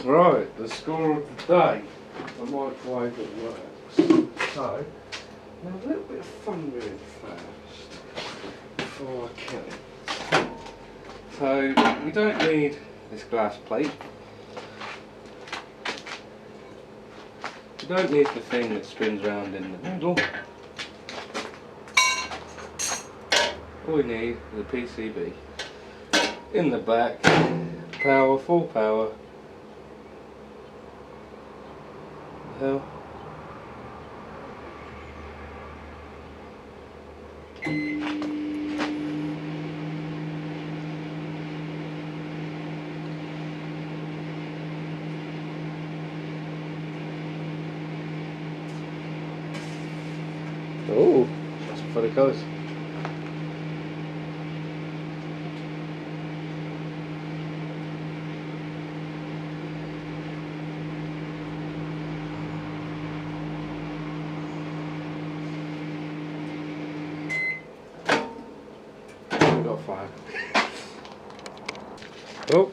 Right, the score of the day. The microwave that works. So, now a little bit of fun with it first, before I kill it. So, we don't need this glass plate. We don't need the thing that spins round in the middle. All we need is a PCB. In the back, power, full power. Hell. Oh, that's some funny colours. Got fire. Oh,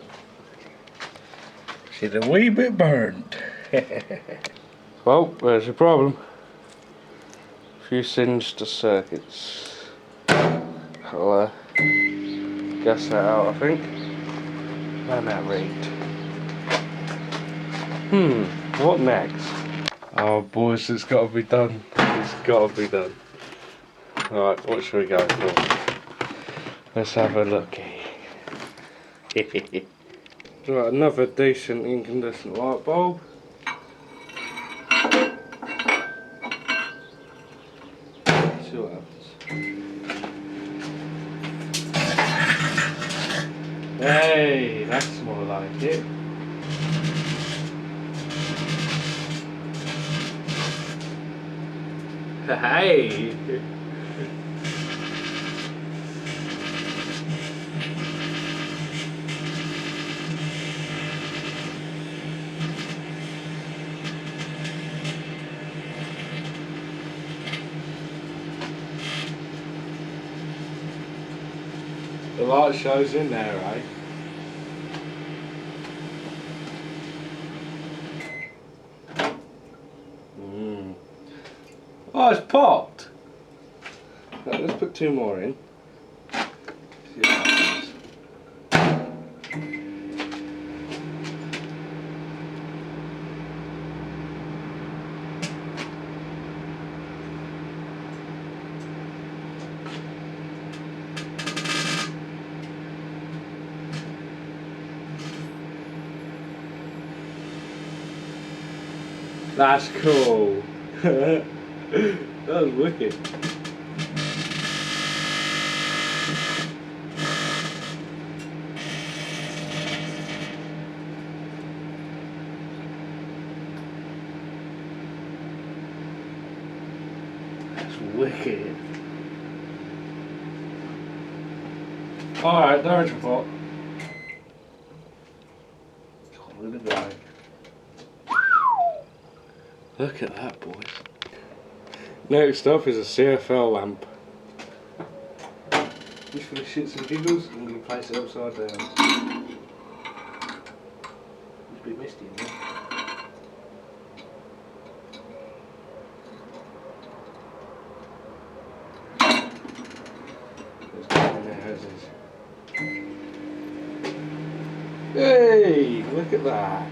she's a wee bit burnt. Well, there's your problem. A few singed circuits. I'll gas that out, I think. And that rigged. What next? Oh boys, it's got to be done. It's got to be done. Right, what should we go for? Let's have a look. Right, another decent incandescent light bulb. See what happens. Hey, that's more like it. Hey! The light shows in there, eh? Oh, it's popped! Right, let's put two more in. See what happens. That's cool. That was wicked. That's wicked. Alright, there's your pot. Look at that. Look at that, boys. Next up is a CFL lamp. Just for the shits and giggles, I'm going to place it upside down. It's a bit misty in there. Let's get in there as is. Hey, look at that.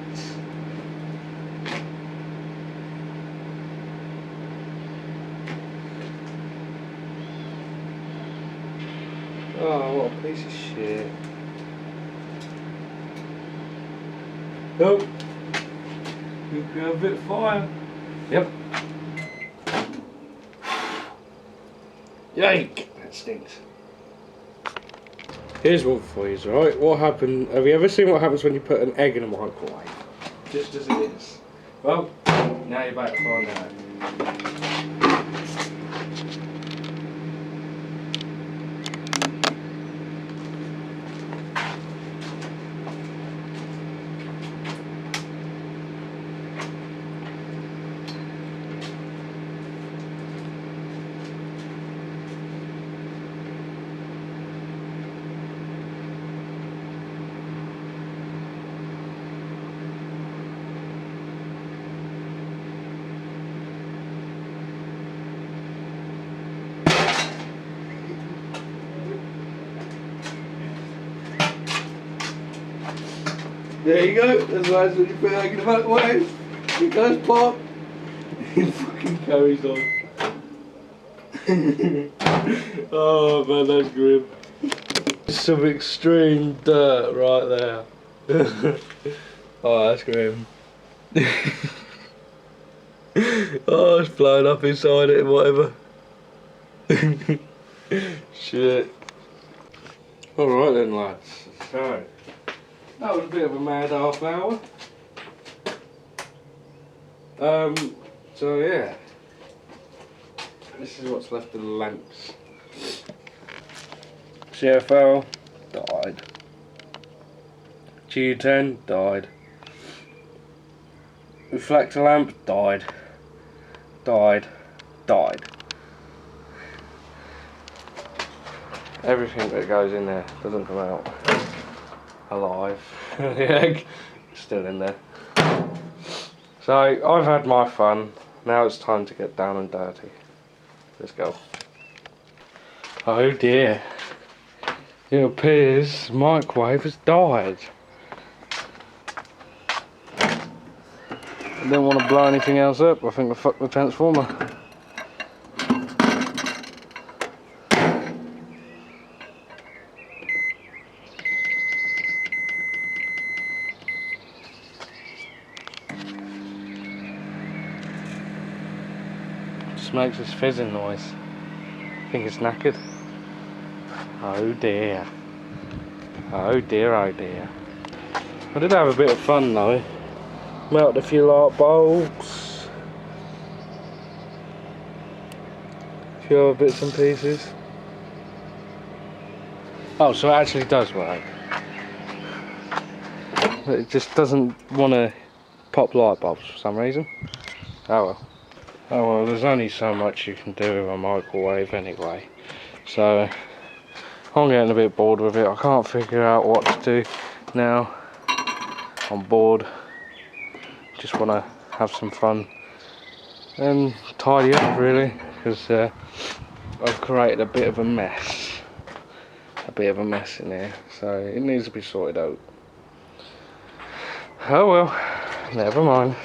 Oh, what a piece of shit. Nope. You can have a bit of fire. Yep. Yike! That stinks. Here's one for you, right? What happened? Have you ever seen what happens when you put an egg in a microwave? Just as it is. Well, now you're back to find out. There you go. That's what happens when you put it in the microwave. It goes pop. It fucking carries on. Oh man, that's grim. Some extreme dirt right there. Oh, that's grim. Oh, it's blown up inside it, whatever. Shit. Alright then, lads. So, that was a bit of a mad half hour. So yeah. This is what's left of the lamps. CFL, died. G10, died. Reflector lamp, died. Died. Everything that goes in there doesn't come out alive. The egg is still in there. So I've had my fun. Now it's time to get down and dirty. Let's go. Oh dear. It appears the microwave has died. I didn't want to blow anything else up. I think I fucked the transformer. Just makes this fizzing noise. I think it's knackered. Oh dear. Oh dear, oh dear. I did have a bit of fun though. Melted a few light bulbs. A few other bits and pieces. Oh, so it actually does work. But it just doesn't want to pop light bulbs for some reason. Oh well. Oh well, there's only so much you can do with a microwave anyway. So I'm getting a bit bored with it. I can't figure out what to do now. I'm bored. Just want to have some fun and tidy up really, because I've created a bit of a mess. In here, so it needs to be sorted out. Oh well, never mind.